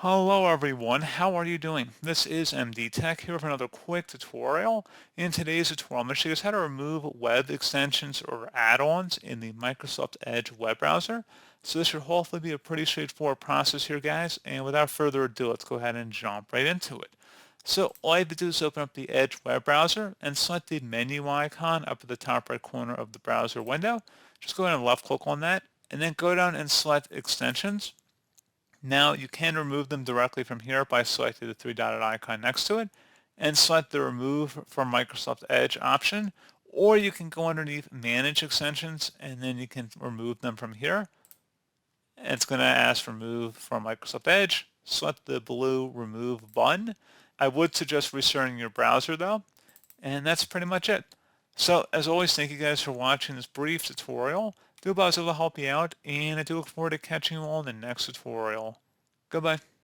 Hello everyone, how are you doing? This is MD Tech here with another quick tutorial. In today's tutorial, I'm going to show you guys how to remove web extensions or add-ons in the Microsoft Edge web browser. So this should hopefully be a pretty straightforward process here, guys. And without further ado, let's go ahead and jump right into it. So all you have to do is open up the Edge web browser and select the menu icon up at the top right corner of the browser window. Just go ahead and left click on that and then go down and select extensions. Now you can remove them directly from here by selecting the three-dotted icon next to it and select the Remove from Microsoft Edge option, or you can go underneath Manage Extensions and then you can remove them from here. And it's going to ask for Remove from Microsoft Edge. Select the blue Remove button. I would suggest restarting your browser though, and that's pretty much it. So as always, thank you guys for watching this brief tutorial. Do hope I was able to help you out, and I do look forward to catching you all in the next tutorial. Goodbye.